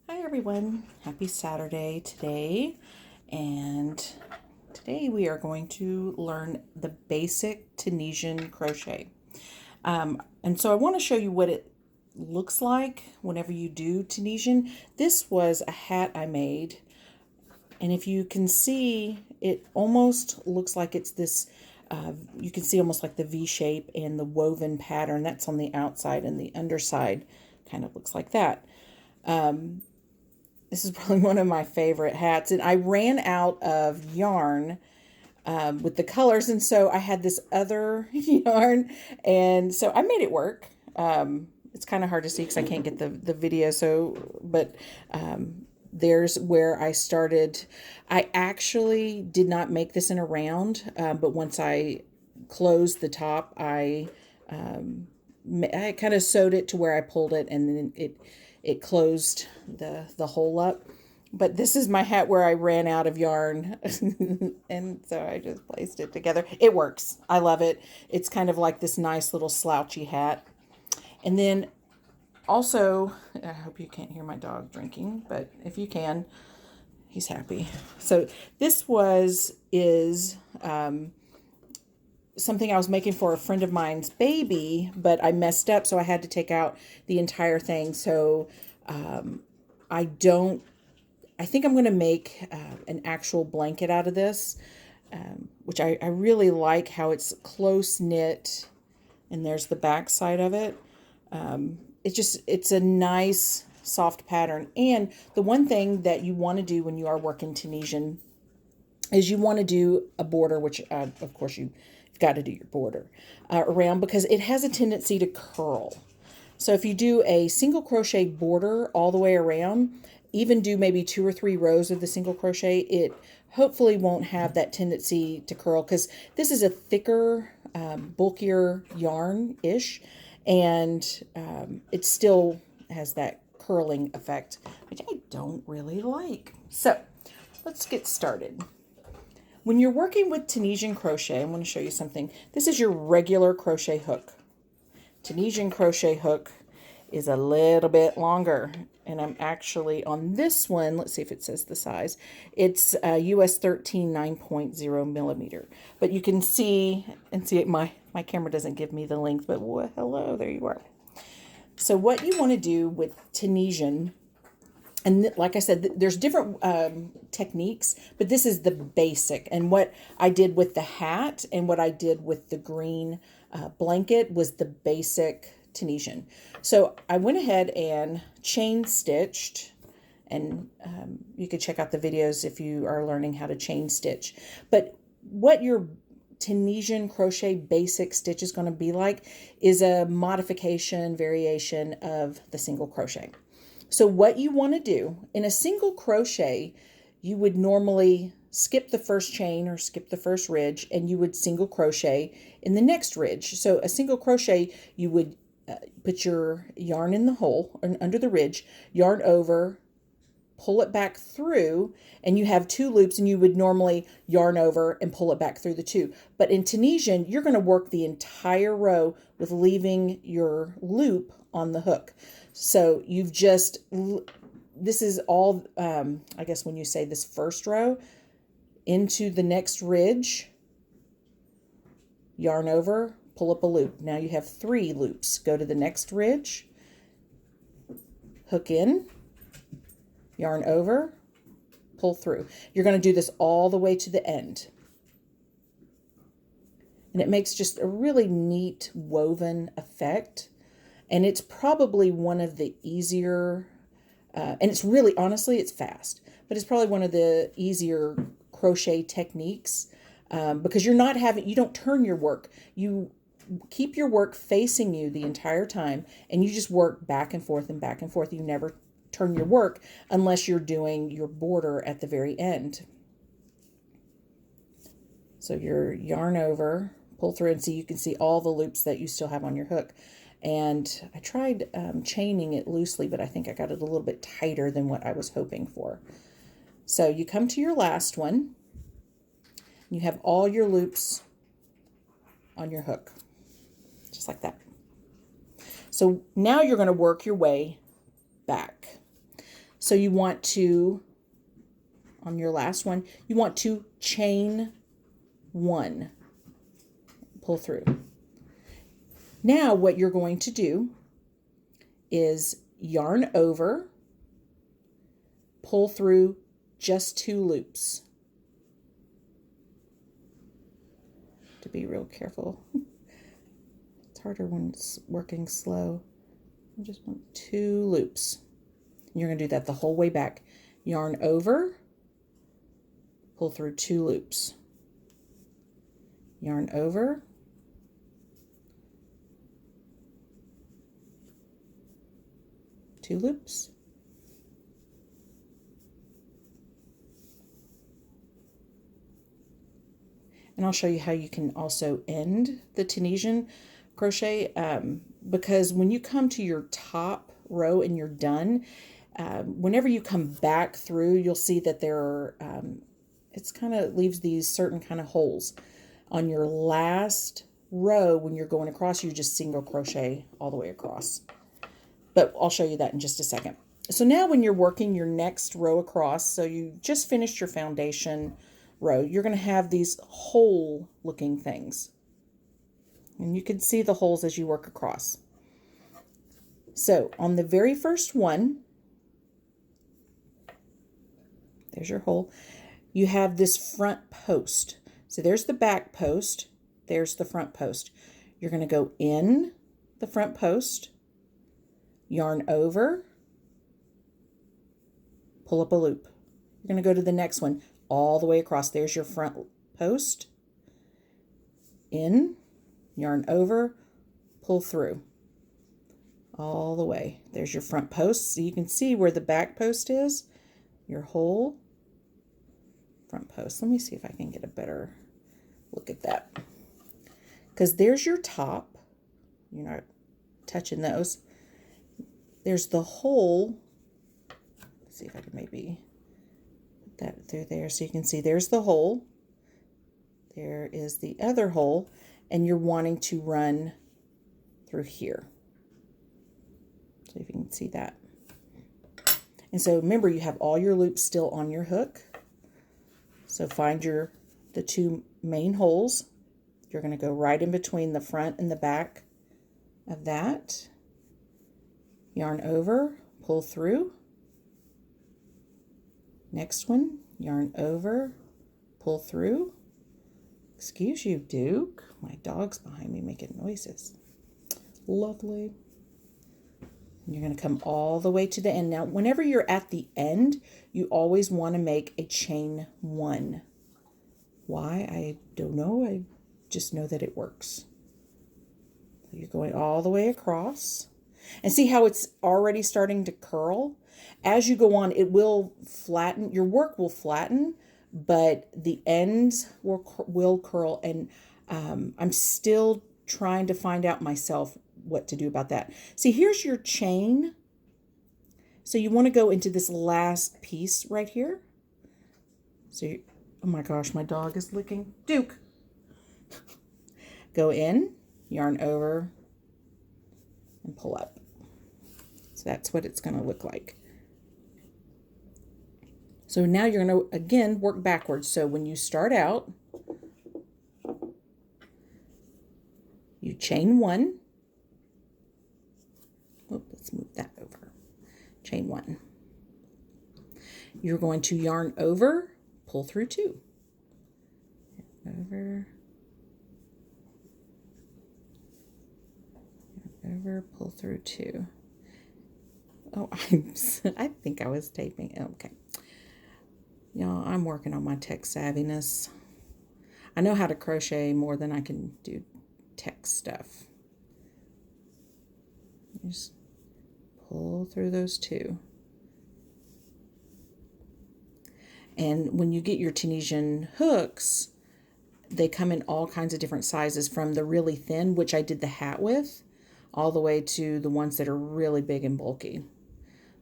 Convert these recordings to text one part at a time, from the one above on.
Hi everyone, happy Saturday today, and today we are going to learn the basic Tunisian crochet. And so I want to show you what it looks like whenever you do Tunisian. This was a hat I made, and if you can see, it almost looks like it's this, you can see almost like the V shape and the woven pattern. That's on the outside, and the underside kind of looks like that. This is probably one of my favorite hats. And I ran out of yarn with the colors. And so I had this other yarn. And so I made it work. It's kind of hard to see because I can't get the video. But there's where I started. I actually did not make this in a round. But once I closed the top, I kind of sewed it to where I pulled it, and then it closed the hole up. But this is my hat where I ran out of yarn, and so I just placed it together. It works. I love it. It's kind of like this nice little slouchy hat. And then also, I hope you can't hear my dog drinking, but if you can, he's happy. So this is something I was making for a friend of mine's baby, but I messed up, so I had to take out the entire thing. So I think I'm going to make an actual blanket out of this, which I really like how it's close knit, and there's the back side of it. It's a nice soft pattern. And the one thing that you want to do when you are working Tunisian is you want to do a border, which of course you've got to do your border around, because it has a tendency to curl. So if you do a single crochet border all the way around, even do maybe 2 or 3 rows of the single crochet, it hopefully won't have that tendency to curl, because this is a thicker, bulkier yarn-ish, and it still has that curling effect, which I don't really like. So let's get started. When you're working with Tunisian crochet, I'm going to show you something. This is your regular crochet hook. Tunisian crochet hook is a little bit longer, and I'm actually on this one. Let's see if it says the size. It's US 13 9.0 millimeter. But you can see it. My camera doesn't give me the length, but hello, there you are. So what you want to do with Tunisian, and like I said, there's different techniques, but this is the basic. And what I did with the hat and what I did with the green blanket was the basic Tunisian. So I went ahead and chain stitched, and you could check out the videos if you are learning how to chain stitch. But what your Tunisian crochet basic stitch is going to be like is a modification, variation of the single crochet. So what you want to do in a single crochet, you would normally skip the first chain or skip the first ridge, and you would single crochet in the next ridge. So a single crochet, you would put your yarn in the hole under the ridge, yarn over, pull it back through, and you have 2 loops, and you would normally yarn over and pull it back through the 2. But in Tunisian, you're going to work the entire row with leaving your loop on the hook. So this is all, I guess when you say this first row, into the next ridge, yarn over, pull up a loop. Now you have 3 loops. Go to the next ridge, hook in, yarn over, pull through. You're going to do this all the way to the end. And it makes just a really neat woven effect. And it's probably one of the easier, and it's really, honestly, it's fast, but it's probably one of the easier crochet techniques, because you don't turn your work. You keep your work facing you the entire time, and you just work back and forth and back and forth. You never turn your work unless you're doing your border at the very end. So your yarn over, pull through, and see, you can see all the loops that you still have on your hook. And I tried chaining it loosely, but I think I got it a little bit tighter than what I was hoping for. So you come to your last one. You have all your loops on your hook, just like that. So now you're going to work your way back. So you want to, on your last one, you want to chain 1, pull through. Now what you're going to do is yarn over, pull through just 2 loops. To be real careful. It's harder when it's working slow. I just want 2 loops. You're going to do that the whole way back. Yarn over, pull through 2 loops. Yarn over, two loops. And I'll show you how you can also end the Tunisian crochet, because when you come to your top row and you're done, whenever you come back through, you'll see that there are, it's kind of leaves these certain kind of holes. On your last row, when you're going across, you just single crochet all the way across. But I'll show you that in just a second. So now when you're working your next row across, so you just finished your foundation row, you're going to have these hole looking things. And you can see the holes as you work across. So on the very first one, there's your hole, you have this front post. So there's the back post, there's the front post. You're going to go in the front post, yarn over, pull up a loop. You're going to go to the next one all the way across. There's your front post, in, yarn over, pull through all the way. There's your front post. So you can see where the back post is, your whole front post. Let me see if I can get a better look at that. Because there's your top. You're not touching those. There's the hole. Let's see if I can maybe put that through there so you can see there's the hole. There is the other hole, and you're wanting to run through here. So if you can see that. And so remember, you have all your loops still on your hook. So find the 2 main holes. You're going to go right in between the front and the back of that. Yarn over, pull through. Next one, yarn over, pull through. Excuse you, Duke. My dog's behind me making noises. Lovely. And you're going to come all the way to the end. Now, whenever you're at the end, you always want to make a chain 1. Why? I don't know. I just know that it works. So you're going all the way across. And see how it's already starting to curl? As you go on, it will flatten. Your work will flatten, but the ends will curl. And I'm still trying to find out myself what to do about that. See, here's your chain. So you want to go into this last piece right here. So oh my gosh, my dog is licking. Duke. Go in, yarn over, and pull up. So that's what it's going to look like. So now you're going to, again, work backwards. So when you start out, you chain 1. Oh, let's move that over. Chain 1. You're going to yarn over, pull through 2. Over, yarn over, pull through 2. Oh, I think I was taping. Okay. Y'all, I'm working on my tech savviness. I know how to crochet more than I can do tech stuff. Just pull through those 2. And when you get your Tunisian hooks, they come in all kinds of different sizes, from the really thin, which I did the hat with, all the way to the ones that are really big and bulky.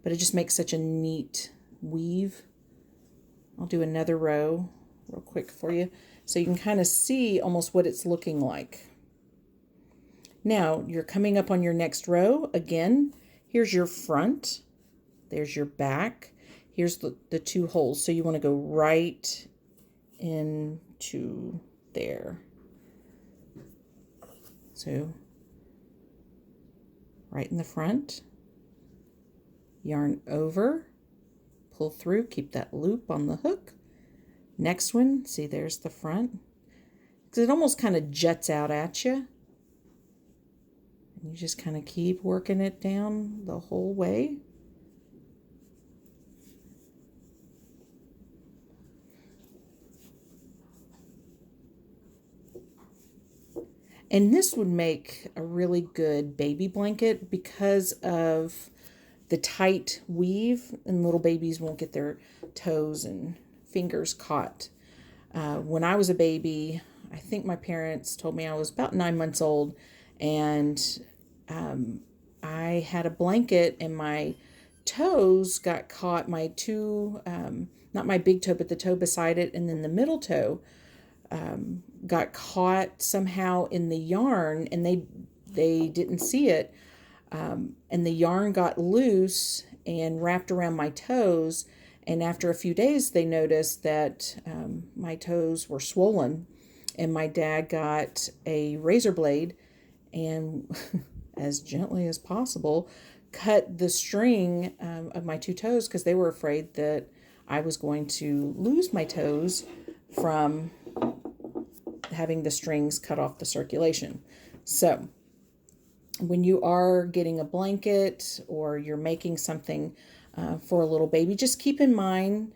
But it just makes such a neat weave. I'll do another row real quick for you so you can kind of see almost what it's looking like. Now you're coming up on your next row. Again, here's your front There's your back. Here's the two holes. So you want to go right into there. So right in the front, yarn over, pull through, keep that loop on the hook. Next one, see, there's the front. Because it almost kind of juts out at you. And you just kind of keep working it down the whole way. And this would make a really good baby blanket because of the tight weave, and little babies won't get their toes and fingers caught. When I was a baby, I think my parents told me I was about 9 months old, and I had a blanket and my toes got caught, my two, not my big toe, but the toe beside it, and then the middle toe got caught somehow in the yarn, and they didn't see it, and the yarn got loose and wrapped around my toes, and after a few days they noticed that my toes were swollen, and my dad got a razor blade and as gently as possible cut the string of my two toes, because they were afraid that I was going to lose my toes from having the strings cut off the circulation. So when you are getting a blanket or you're making something for a little baby, just keep in mind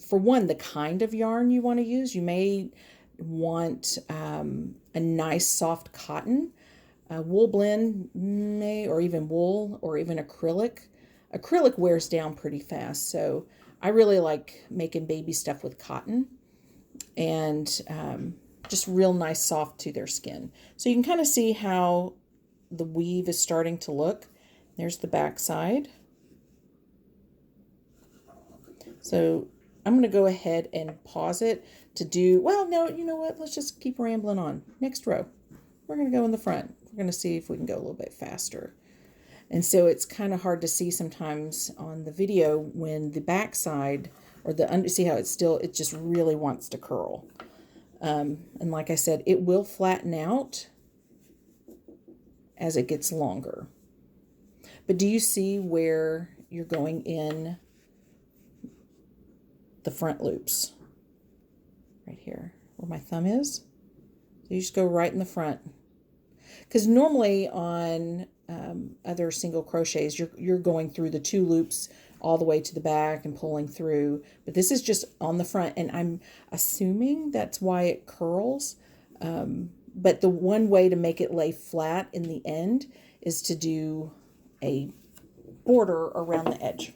for one, the kind of yarn you want to use. You may want a nice soft cotton, wool blend, or even wool, or even acrylic. Acrylic wears down pretty fast, so I really like making baby stuff with cotton, and just real nice soft to their skin. So you can kind of see how the weave is starting to look. There's the back side. So I'm going to go ahead and pause it to do, well, no, you know what? Let's just keep rambling on. Next row. We're going to go in the front. We're going to see if we can go a little bit faster. And so it's kind of hard to see sometimes on the video when the back side, or see how it just really wants to curl. And like I said, it will flatten out as it gets longer. But do you see where you're going in the front loops? Right here, where my thumb is. So you just go right in the front. Because normally on other single crochets, you're going through the two loops all the way to the back and pulling through. But this is just on the front, and I'm assuming that's why it curls. But the one way to make it lay flat in the end is to do a border around the edge.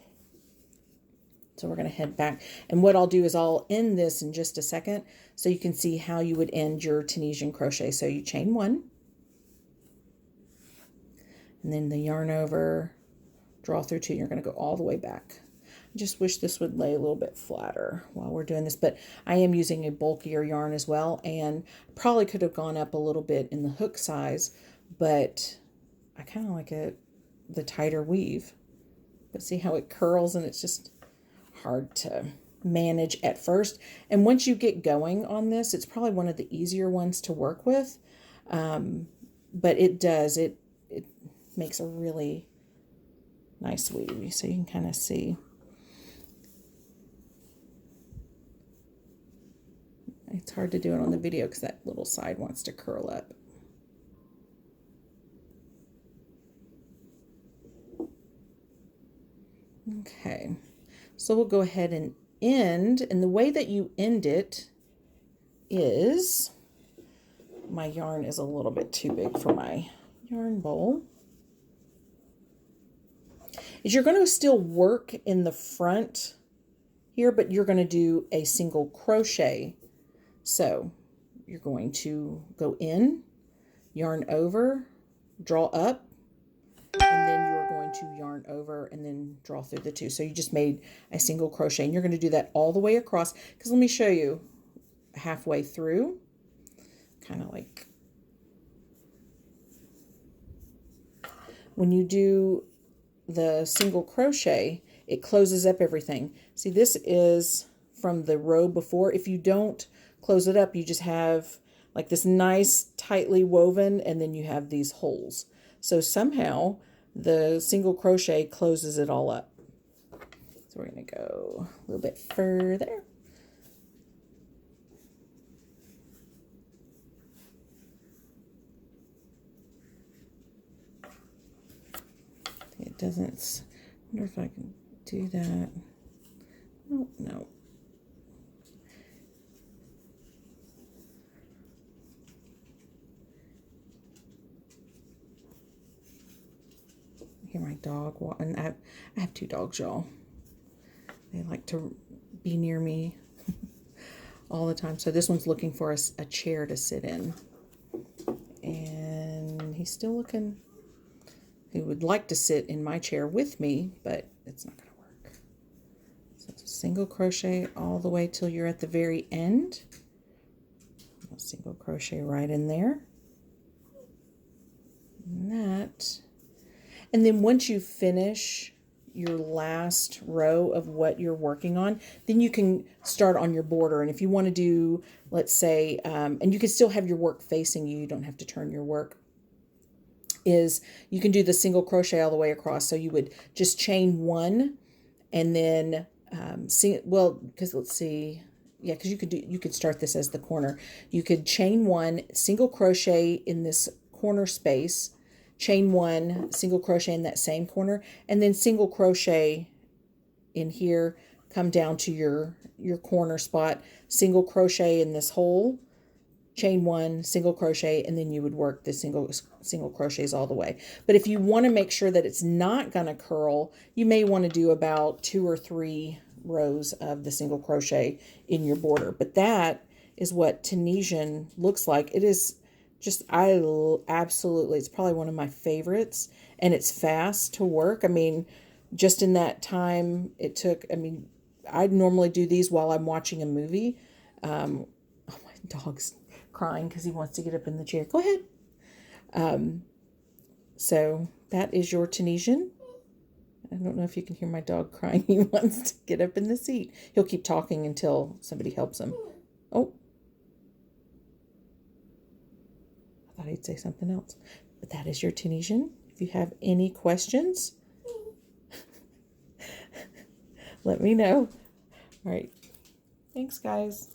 So we're going to head back. And what I'll do is I'll end this in just a second so you can see how you would end your Tunisian crochet. So you chain one, and then the yarn over, draw through two, and you're going to go all the way back. I just wish this would lay a little bit flatter while we're doing this, but I am using a bulkier yarn as well, and probably could have gone up a little bit in the hook size, but I kind of like the tighter weave. But see how it curls, and it's just hard to manage at first. And once you get going on this, it's probably one of the easier ones to work with. But it makes a really nice weave. So you can kind of see. It's hard to do it on the video because that little side wants to curl up. Okay. So we'll go ahead and end, and the way that you end it is, my yarn is a little bit too big for my yarn bowl, is you're going to still work in the front here, but you're going to do a single crochet. So you're going to go in, yarn over, draw up, and then you're going to yarn over and then draw through the two. So you just made a single crochet, and you're going to do that all the way across, because let me show you halfway through, kind of like when you do the single crochet, it closes up everything. See, this is from the row before. If you don't close it up, you just have like this nice tightly woven, and then you have these holes. So somehow the single crochet closes it all up. So we're going to go a little bit further. It doesn't, I wonder if I can do that. Oh, no. I hear my dog walking. I have two dogs, y'all. They like to be near me all the time. So this one's looking for a chair to sit in. And he's still looking. He would like to sit in my chair with me, but it's not going to work. So single crochet all the way till you're at the very end. I'll single crochet right in there. And that. And then once you finish your last row of what you're working on, then you can start on your border. And if you want to do, let's say, and you can still have your work facing you, you don't have to turn your work, is you can do the single crochet all the way across. So you would just chain one and then because let's see, yeah, because you could start this as the corner. You could chain one, single crochet in this corner space, chain one, single crochet in that same corner, and then single crochet in here, come down to your corner spot, single crochet in this hole, chain one, single crochet, and then you would work the single crochets all the way. But if you want to make sure that it's not going to curl, you may want to do about 2 or 3 rows of the single crochet in your border. But that is what Tunisian looks like. It is just, absolutely, it's probably one of my favorites, and it's fast to work. I mean, just in that time it took, I mean, I'd normally do these while I'm watching a movie. Oh, my dog's crying because he wants to get up in the chair. Go ahead. So that is your Tunisian. I don't know if you can hear my dog crying. He wants to get up in the seat. He'll keep talking until somebody helps him. Oh, I thought he'd say something else. But that is your Tunisian. If you have any questions, let me know. All right. Thanks, guys.